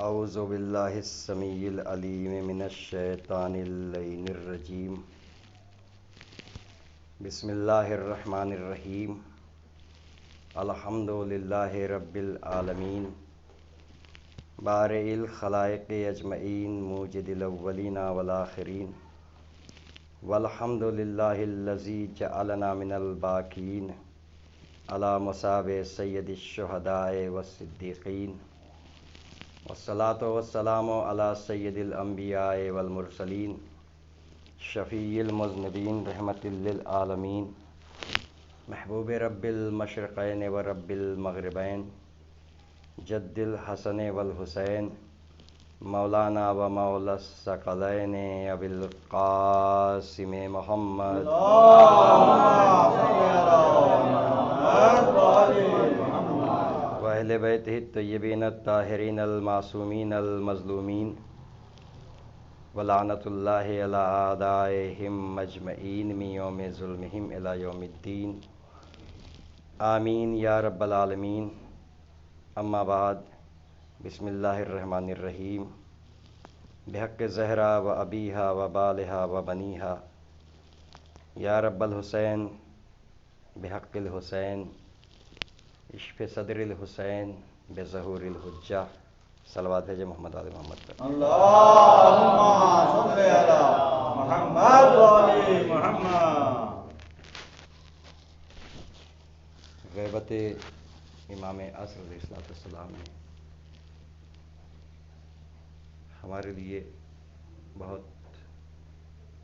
اعوذ باللہ السمیع العلیم من الشیطان اللعین الرجیم بسم اللہ الرحمن الرحیم الحمد للہ رب العالمین بارئ الخلائق اجمعین موجد الاولین والآخرین والحمد للہ الذی جعلنا من الباقین علی مصاب سید الشہداء والصدیقین والصلاة والسلام علی سید الانبیاء والمرسلین شفیع المذنبین رحمت للعالمین محبوب رب المشرقین و رب المغربین جد الحسن والحسین مولانا و مولا الثقلین ابی القاسم محمد و اہل بیتہ الطیبین الطاہرین المعصومین المظلومین ولعنت اللہ علی اعدائہم اجمعین من یوم ظلمہم الی یوم الدین آمین یا رب العالمین. اما بعد، بسم اللہ الرحمن الرحیم. بحق زہرا و ابیہا و بالہا و بنیہا یا رب الحسین بحق الحسین اشف صدر الحسین بظہور الحجہ. صلوات بھیجے محمد آل محمد پر. اللہم صل علی محمد و آل محمد. غیبت امام عصر علیہ السلام نے ہمارے لیے بہت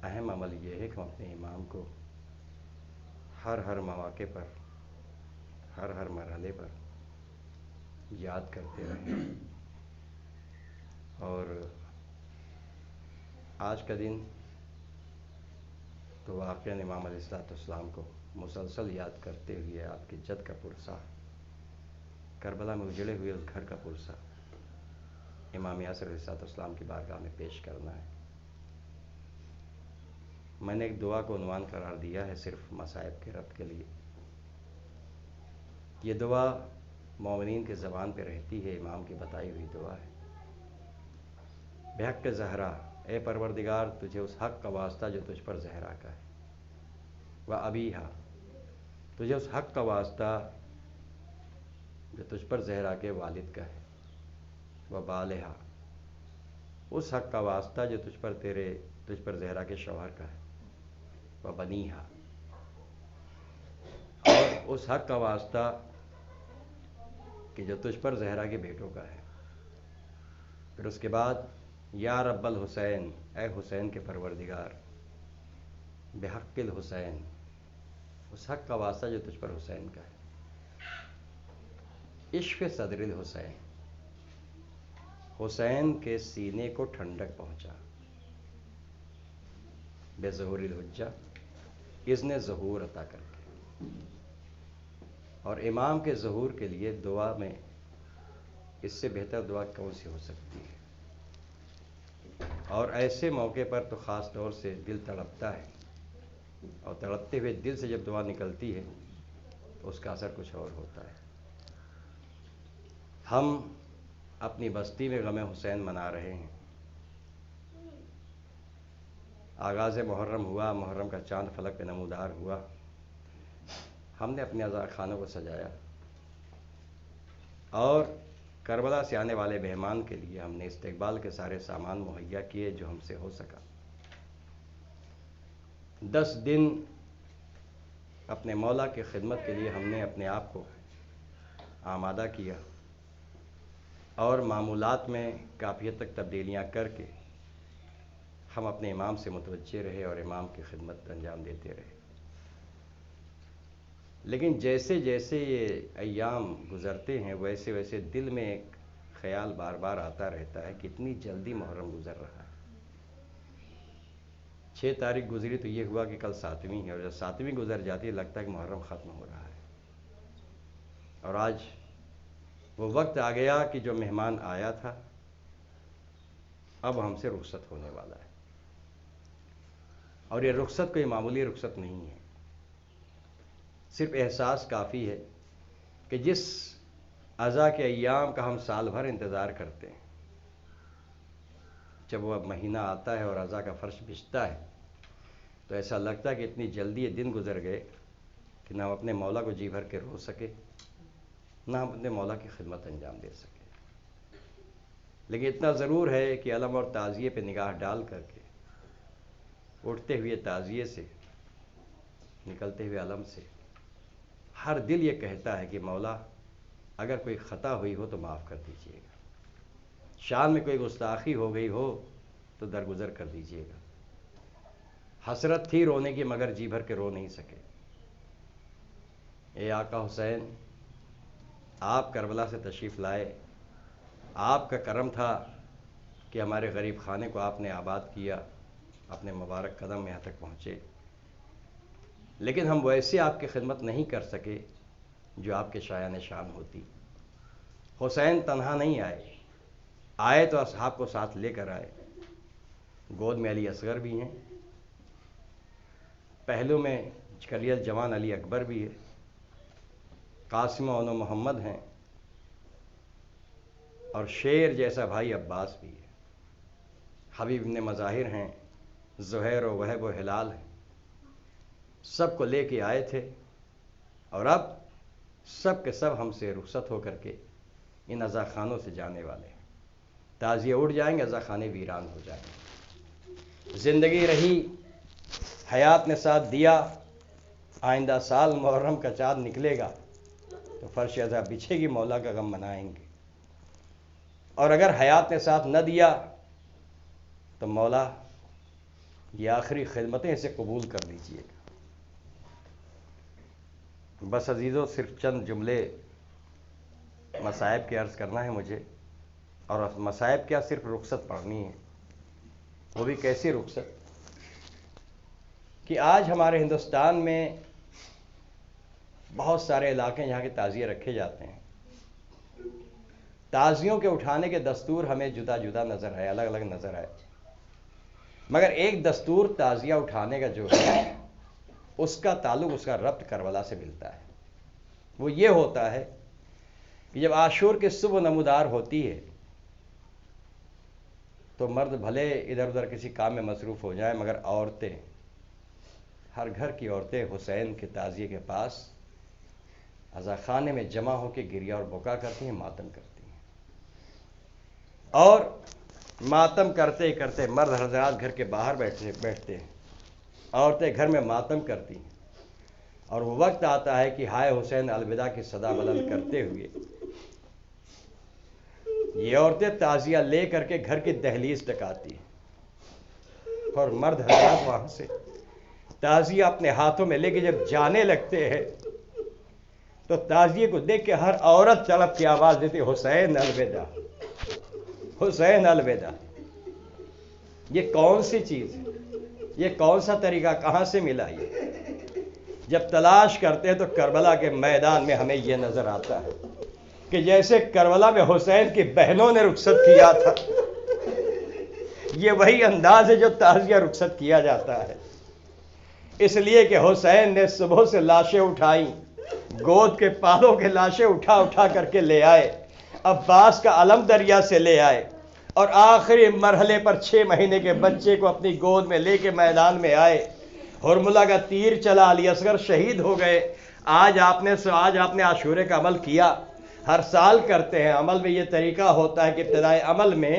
اہم عمل یہ ہے کہ ہم اپنے امام کو ہر مواقع پر ہر مرحلے پر یاد کرتے رہیں. اور آج کا دن تو واقعاً امام علیہ السلام کو مسلسل یاد کرتے ہوئے آپ کی جد کا پرسہ، کربلا میں اجڑے ہوئے اس گھر کا پرسہ امام عصر علیہ السلام کی بارگاہ میں پیش کرنا ہے. میں نے ایک دعا کو عنوان قرار دیا ہے صرف مصائب کے رفع کے لیے. یہ دعا مومنین کے زبان پہ رہتی ہے، امام کی بتائی ہوئی دعا ہے. بحق زہرا، اے پروردگار تجھے اس حق کا واسطہ جو تجھ پر زہرا کا ہے. و ابیہا، تجھے اس حق کا واسطہ جو تجھ پر زہرا کے والد کا ہے. و بالہا، اس حق کا واسطہ جو تجھ پر زہرا کے شوہر کا ہے. و بنیہا، اور اس حق کا واسطہ کہ جو تجھ پر زہرا کے بیٹوں کا ہے. پھر اس کے بعد یا رب الحسین، اے حسین کے پروردگار. بحق الحسین، اس حق کا واسطہ جو تجھ پر حسین کا ہے. اشف صدر الحسین، حسین کے سینے کو ٹھنڈک پہنچا. بظہور الحجہ، اذن ظہور عطا کر کے. اور امام کے ظہور کے لیے دعا میں اس سے بہتر دعا کون سی ہو سکتی ہے. اور ایسے موقع پر تو خاص طور سے دل تڑپتا ہے، اور تڑپتے ہوئے دل سے جب دعا نکلتی ہے تو اس کا اثر کچھ اور ہوتا ہے. ہم اپنی بستی میں غم حسین منا رہے ہیں. آغاز محرم ہوا، محرم کا چاند فلک پہ نمودار ہوا. ہم نے اپنے عزا خانوں کو سجایا اور کربلا سے آنے والے مہمان کے لیے ہم نے استقبال کے سارے سامان مہیا کیے جو ہم سے ہو سکا. 10 دن اپنے مولا کی خدمت کے لیے ہم نے اپنے آپ کو آمادہ کیا اور معمولات میں کافی حد تک تبدیلیاں کر کے ہم اپنے امام سے متوجہ رہے اور امام کی خدمت انجام دیتے رہے. لیکن جیسے جیسے یہ ایام گزرتے ہیں ویسے ویسے دل میں ایک خیال بار بار آتا رہتا ہے کہ اتنی جلدی محرم گزر رہا ہے. 6 تاریخ گزری تو یہ ہوا کہ کل 7ویں ہے، اور جب 7ویں گزر جاتی ہے لگتا ہے کہ محرم ختم ہو رہا ہے. اور آج وہ وقت آ گیا کہ جو مہمان آیا تھا اب ہم سے رخصت ہونے والا ہے. اور یہ رخصت کوئی معمولی رخصت نہیں ہے. صرف احساس کافی ہے کہ جس عزا کے ایام کا ہم سال بھر انتظار کرتے ہیں جب وہ مہینہ آتا ہے اور رضا کا فرش بچھتا ہے تو ایسا لگتا ہے کہ اتنی جلدی یہ دن گزر گئے کہ نہ ہم اپنے مولا کو جی بھر کے رو سکے، نہ ہم اپنے مولا کی خدمت انجام دے سکے۔ لیکن اتنا ضرور ہے کہ علم اور تعزیے پہ نگاہ ڈال کر کے اٹھتے ہوئے تعزیے سے، نکلتے ہوئے علم سے، ہر دل یہ کہتا ہے کہ مولا اگر کوئی خطا ہوئی ہو تو معاف کر دیجیے گا، شان میں کوئی گستاخی ہو گئی ہو تو درگزر کر دیجیے گا۔ حسرت تھی رونے کی مگر جی بھر کے رو نہیں سکے۔ اے آقا حسین، آپ کربلا سے تشریف لائے، آپ کا کرم تھا کہ ہمارے غریب خانے کو آپ نے آباد کیا، اپنے مبارک قدم یہاں تک پہنچے، لیکن ہم ویسے آپ کی خدمت نہیں کر سکے جو آپ کے شایان شان ہوتی۔ حسین تنہا نہیں آئے تو اصحاب کو ساتھ لے کر آئے۔ گود میں علی اصغر بھی ہیں، پہلو میں کلیل جوان علی اکبر بھی ہے، قاسم و انو محمد ہیں، اور شیر جیسا بھائی عباس بھی ہے، حبیب ابن مظاہر ہیں، زہیر و وہب و ہلال ہیں، سب کو لے کے آئے تھے، اور اب سب کے سب ہم سے رخصت ہو کر کے ان عزا خانوں سے جانے والے ہیں۔ تعزیے اڑ جائیں گے، عزا خانے ویران ہو جائیں گے۔ زندگی رہی، حیات نے ساتھ دیا، آئندہ سال محرم کا چاند نکلے گا تو فرش عزا بچھے گی، مولا کا غم منائیں گے، اور اگر حیات نے ساتھ نہ دیا تو مولا یہ آخری خدمتیں اسے قبول کر لیجیے گا۔ بس عزیزوں، صرف چند جملے مصائب کے عرض کرنا ہے مجھے، اور مصائب کیا، صرف رخصت پڑھنی ہے، وہ بھی کیسی رخصت کہ آج ہمارے ہندوستان میں بہت سارے علاقے جہاں کے تعزیے رکھے جاتے ہیں، تعزیوں کے اٹھانے کے دستور ہمیں جدا جدا نظر آئے، الگ الگ نظر آئے، مگر ایک دستور تعزیہ اٹھانے کا جو ہے اس کا تعلق، اس کا ربط کربلا سے ملتا ہے۔ وہ یہ ہوتا ہے کہ جب عاشور کی صبح نمودار ہوتی ہے تو مرد بھلے ادھر ادھر کسی کام میں مصروف ہو جائیں، مگر عورتیں، ہر گھر کی عورتیں حسین کے تعزیے کے پاس عزا خانے میں جمع ہو کے گریہ اور بکا کرتی ہیں، ماتم کرتی ہیں، اور ماتم کرتے کرتے مرد حضرات گھر کے باہر بیٹھتے ہیں، عورتیں گھر میں ماتم کرتی ہیں، اور وہ وقت آتا ہے کہ ہائے حسین الوداع کی صدا بلند کرتے ہوئے یہ عورتیں تعزیہ لے کر کے گھر کی دہلیز ٹکاتی ہیں، اور مرد حضرات وہاں سے تعزیہ اپنے ہاتھوں میں لے کے جب جانے لگتے ہیں تو تعزیے کو دیکھ کے ہر عورت طلب کی آواز دیتی، حسین الوداع، حسین الوداع۔ یہ کون سی چیز ہے، یہ کون سا طریقہ کہاں سے ملا؟ یہ جب تلاش کرتے ہیں تو کربلا کے میدان میں ہمیں یہ نظر آتا ہے کہ جیسے کربلا میں حسین کی بہنوں نے رخصت کیا تھا، یہ وہی انداز ہے جو تعزیہ رخصت کیا جاتا ہے، اس لیے کہ حسین نے صبح سے لاشیں اٹھائیں، گود کے پالوں کے لاشیں اٹھا اٹھا کر کے لے آئے، عباس کا علم دریا سے لے آئے، اور آخری مرحلے پر 6 مہینے کے بچے کو اپنی گود میں لے کے میدان میں آئے۔ حرملہ کا تیر چلا، علی اصغر شہید ہو گئے۔ آج آپ نے عاشورے کا عمل کیا، ہر سال کرتے ہیں۔ عمل میں یہ طریقہ ہوتا ہے کہ ابتدائی عمل میں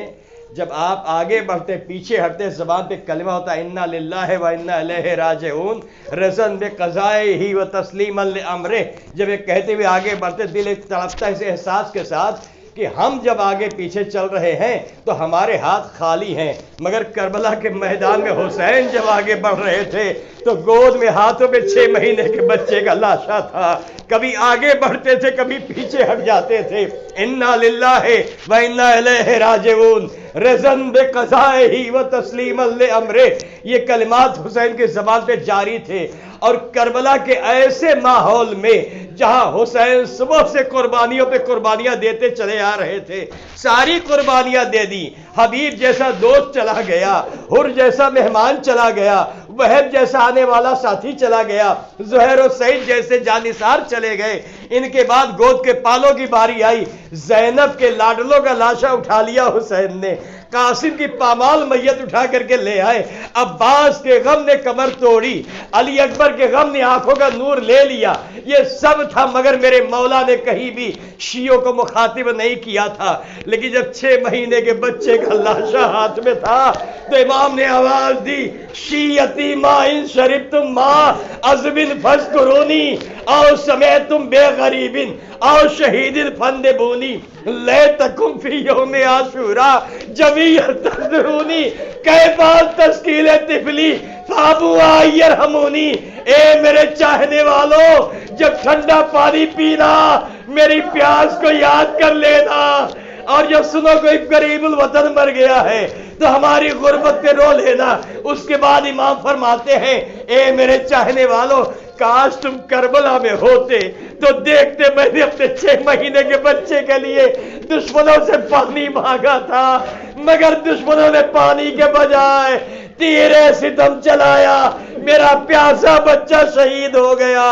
جب آپ آگے بڑھتے پیچھے ہٹتے، زبان پہ کلمہ ہوتا ہے انا للہ و انا الیہ راجعون، رضا بقضائہ و تسلیما لامرہ۔ جب یہ کہتے ہوئے آگے بڑھتے، دل ایک تڑپتا ہے اس احساس کے ساتھ کہ ہم جب آگے پیچھے چل رہے ہیں تو ہمارے ہاتھ خالی ہیں، مگر کربلا کے میدان میں حسین جب آگے بڑھ رہے تھے تو گود میں ہاتھوں میں 6 مہینے کے بچے کا لاشا تھا، کبھی آگے بڑھتے تھے کبھی پیچھے ہٹ جاتے تھے۔ انا للہ و انا الیہ راجعون، رضا بقضائہ و تسلیما لامرہ، یہ کلمات حسین کی زبان پہ جاری تھے۔ اور کربلا کے ایسے ماحول میں جہاں حسین صبح سے قربانیوں پہ قربانیاں دیتے چلے آ رہے تھے، ساری قربانیاں دے دی، حبیب جیسا دوست چلا گیا، حر جیسا مہمان چلا گیا، وہب جیسا آنے والا ساتھی چلا گیا، زہیر و سعید جیسے جانثار چلے گئے، ان کے بعد گود کے پالوں کی باری آئی، زینب کے لاڈلوں کا لاشا اٹھا لیا حسین نے، قاسم کی پامال میت اٹھا کر کے لے آئے، عباس کے غم نے کمر توڑی، علی اکبر کے غم نے آنکھوں کا نور لے لیا، یہ سب تھا مگر میرے مولا نے کہیں بھی شیعوں کو مخاطب نہیں کیا تھا۔ لیکن جب 6 مہینے کے بچے کا لاشا ہاتھ میں تھا تو امام نے آواز دی، شیعتی ما ان شربتم ما عذبن فذکرونی او سمیتم بے غریبن او شہیدن فندبونی لیتکم فی یوم عاشوراء جمیعا تنظرونی کیفال تسکیل طفلی فابوا یرحمونی۔ اے میرے چاہنے والوں، جب ٹھنڈا پانی پینا میری پیاس کو یاد کر لینا، اور جب سنو کوئی قریب الوطن مر گیا ہے تو ہماری غربت پہ رو لینا۔ اس کے بعد امام فرماتے ہیں، اے میرے چاہنے والوں، کاش تم کربلا میں ہوتے تو دیکھتے میں نے اپنے 6 مہینے کے بچے کے لیے دشمنوں سے پانی مانگا تھا، مگر دشمنوں نے پانی کے بجائے تیرے ستم چلایا، میرا پیاسا بچہ شہید ہو گیا۔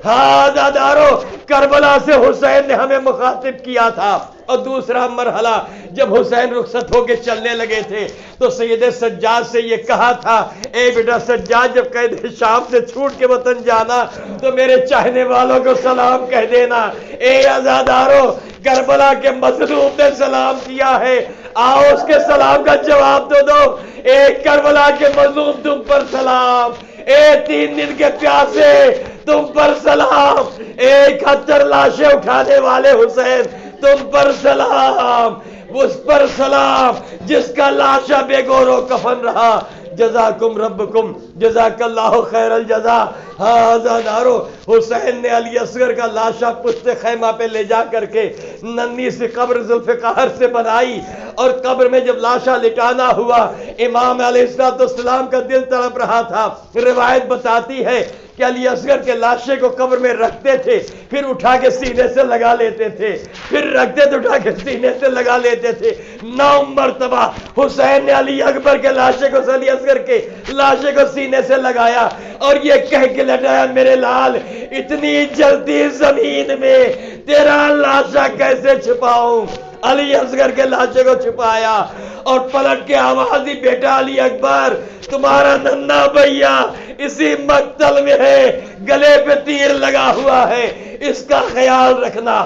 ہاں عزادارو، کربلا سے حسین نے ہمیں مخاطب کیا تھا۔ اور دوسرا مرحلہ، جب حسین رخصت ہو کے چلنے لگے تھے تو سید سجاد سے یہ کہا تھا، اے بیٹا سجاد، جب قید شام سے چھوٹ کے وطن جانا تو میرے چاہنے والوں کو سلام کہہ دینا۔ اے عزادارو، کربلا کے مظلوم نے سلام کیا ہے، آؤ اس کے سلام کا جواب تو دو۔ اے کربلا کے مظلوم، تم پر سلام۔ اے 3 دن کے پیاسے، تم پر سلام۔ اے 71 لاشیں اٹھانے والے حسین، تم پر سلام۔ اس پر سلام جس کا لاشا بے گور و کفن رہا۔ جزاکم ربکم جزاک اللہ خیر الجزا۔ ہاں عزادارو، حسین نے علی اصغر کا لاشا پشت خیمہ پہ لے جا کر کے ننھی سی قبر ذوالفقار سے بنائی، اور قبر میں جب لاشا لٹانا ہوا، امام علیہ السلام کا دل تڑپ رہا تھا۔ روایت بتاتی ہے کہ علی اصغر کے لاشے کو قبر میں رکھتے تھے، پھر اٹھا کے سینے سے لگا لیتے تھے، پھر رکھتے تو اٹھا کے سینے سے لگا لیتے تھے۔ 9 مرتبہ حسین نے علی اکبر کے لاشے کو، علی اصغر کے لاشے کو سینے سے لگایا اور یہ کہہ کے لٹایا، میرے لال، اتنی جلدی زمین میں تیرا لاشا کیسے چھپاؤں؟ علی اصغر کے لاشے کو چھپایا اور پلٹ کے آواز دی، بیٹا علی اکبر، تمہارا ننھا بھیا اسی مقتل میں ہے، گلے پہ تیر لگا ہوا ہے، اس کا خیال رکھنا۔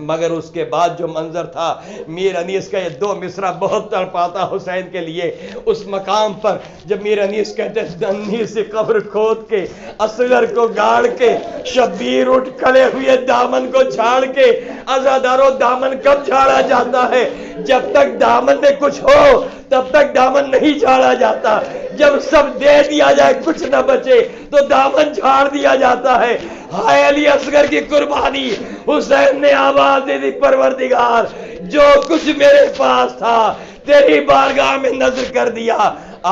مگر اس کے بعد جو منظر تھا، میر انیس کا یہ 2 مصرع بہت تڑپاتا حسین کے لیے۔ اس مقام پر جب میر انیس کہتے ننھی سی قبر کھود کے، اصغر کو گاڑ کے، شبیر اٹھ کھڑے ہوئے دامن کو جھاڑ کے۔ عزادارو، دامن کب جھاڑا جاتا ہے؟ جب تک دامن میں کچھ ہو تب تک دامن نہیں جھاڑا جاتا، جب سب دے دیا جائے کچھ نہ بچے تو دامن جھاڑ دیا جاتا ہے۔ ہائے علی اصغر کی قربانی! حسین نے آواز دے دی، پروردگار، جو کچھ میرے پاس تھا تیری بارگاہ میں نذر کر دیا۔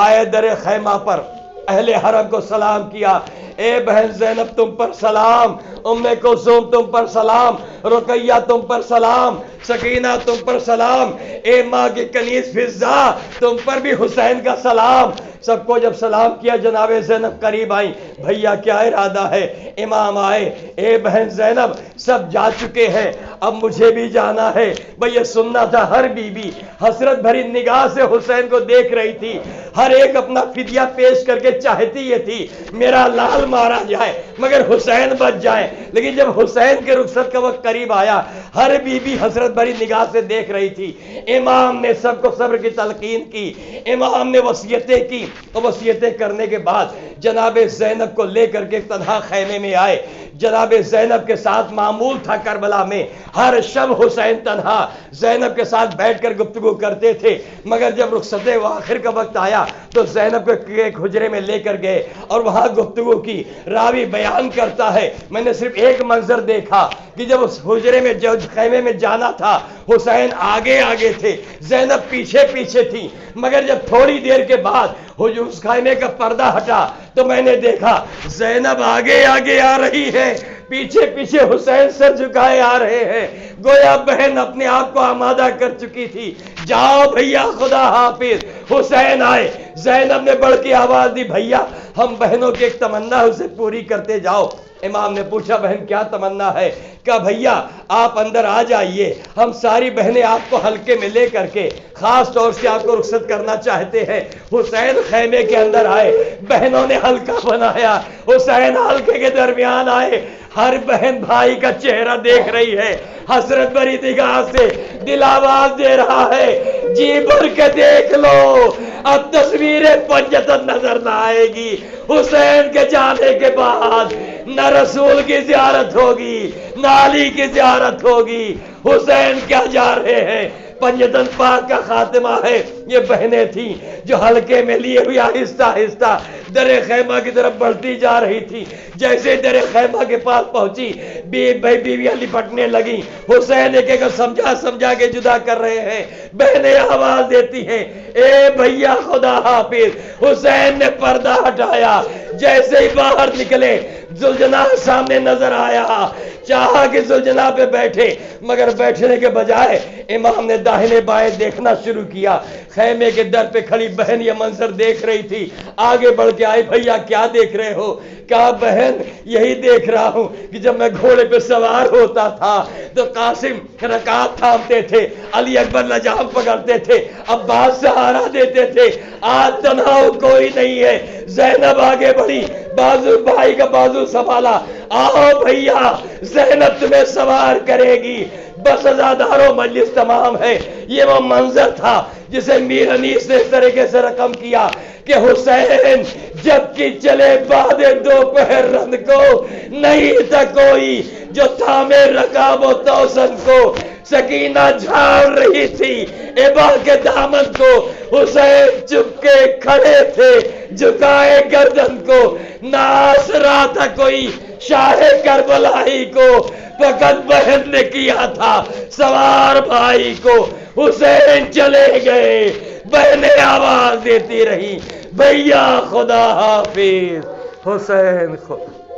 آئے در خیمہ پر اہل حرم کو سلام کیا، اے بہن زینب تم پر سلام، ام کلثوم تم پر سلام، رقیہ تم پر سلام، سکینہ تم پر سلام، اے ماں کی کنیز فضہ تم پر بھی حسین کا سلام۔ سب کو جب سلام کیا، جناب زینب قریب آئیں، بھیا کیا ارادہ ہے؟ امام آئے، اے بہن زینب، سب جا چکے ہیں، اب مجھے بھی جانا ہے۔ بھئی یہ سننا تھا، ہر بی بی حسرت بھری نگاہ سے حسین کو دیکھ رہی تھی، ہر ایک اپنا فدیہ پیش کر کے چاہتی یہ تھی میرا لال مارا جائے مگر حسین بچ جائے۔ لیکن جب حسین کے رخصت کا وقت قریب آیا، ہر بی بی حسرت بھری نگاہ سے دیکھ رہی تھی۔ امام نے سب کو صبر کی تلقین کی، امام نے وصیتیں کی، اور وصیتیں کرنے کے بعد جناب زینب کو لے کر کے تنہا خیمے میں آئے۔ جناب زینب کے ساتھ معمول تھا کربلا میں، ہر شب حسین تنہا زینب کے ساتھ بیٹھ کر گفتگو کرتے تھے، مگر جب رخصت آخر کا وقت آیا تو زینب کو ایک حجرے میں لے کر گئے اور وہاں گفتگو کی۔ راوی بیان کرتا ہے، میں نے صرف ایک منظر دیکھا کہ جب اس حجرے میں، جو خیمے میں جانا تھا، حسین آگے آگے تھے، زینب پیچھے پیچھے تھی، مگر جب تھوڑی دیر کے بعد اس خیمے کا پردہ ہٹا تو میں نے دیکھا زینب آگے آگے آ رہی ہے، پیچھے پیچھے حسین سر جھکائے آ رہے ہیں، گویا بہن اپنے آپ کو آمادہ کر چکی تھی۔ جاؤ بھیا، خدا حافظ۔ حسین آئے، زینب نے بڑھ کے آواز دی، بھیا ہم بہنوں کی ایک تمنا اسے پوری کرتے جاؤ۔ امام نے پوچھا بہن کیا تمنا ہے؟ کہا بھیا آپ اندر آ جائیے، ہم ساری بہنیں آپ کو حلقے میں لے کر کے خاص طور سے آپ کو رخصت کرنا چاہتے ہیں۔ حسین خیمے کے اندر آئے، بہنوں نے حلقہ بنایا، حسین حلقے کے درمیان آئے، ہر بہن بھائی کا چہرہ دیکھ رہی ہے، حسرت بھری نگاہ سے دل آواز دے رہا ہے جی بھر کے دیکھ لو، اب تصویر پنجتن نظر نہ آئے گی۔ حسین کے جانے کے بعد نہ رسول کی زیارت ہوگی نہ علی کی زیارت ہوگی۔ حسین کیا جا رہے ہیں؟ پنجتن پاک کا خاتمہ ہے۔ یہ بہنیں تھیں جو حلقے میں لیے ہوئے آہستہ آہستہ در خیمہ کی طرف بڑھتی جا رہی تھی۔ جیسے در خیمہ کے پاس پہنچی بیویاں لپٹنے لگی، حسین ایک ایک سمجھا سمجھا کے جدا کر رہے ہیں۔ بہنیں آواز دیتی ہیں اے بھیا خدا حافظ۔ حسین نے پردہ ہٹایا، جیسے ہی باہر نکلے ذوالجناح سامنے نظر آیا، چاہا کہ ذوالجناح پہ بیٹھے، مگر بیٹھنے کے بجائے امام نے داہنے بائیں دیکھنا شروع کیا۔ خیمے کے در پہ کھڑی بہن یہ منظر دیکھ رہی تھی، آگے بڑھ کے آئی، بھیا کیا دیکھ رہے ہو؟ کہا بہن یہی دیکھ رہا ہوں کہ جب میں گھوڑے پہ سوار ہوتا تھا تو قاسم رکعت تھامتے تھے، علی اکبر لجام پکڑتے تھے، عباس سہارا دیتے تھے، آج تنہا کوئی نہیں ہے۔ زینب آگے بڑھی، بازو بھائی کا بازو سنبھالا، آؤ بھیا زینب تمہیں سوار کرے گی۔ بس عزاداروں مجلس تمام ہے۔ یہ وہ منظر تھا جسے میر انیس نے اس طریقے سے رقم کیا کہ حسین جب کی چلے بعد دوپہر رند کو، نہیں تھا کوئی جو تھامے رکاب و توسن کو۔ سکینہ جھاڑ رہی تھی ابا کے دامن کو، حسین چپ کے کھڑے تھے جھکائے گردن کو۔ ناس رہا تھا کوئی شاہ کربلائی کو، فقط بہن نے کیا تھا سوار بھائی کو۔ حسین چلے گئے، بہنیں آواز دیتی رہی بھیا خدا حافظ، حسین خدا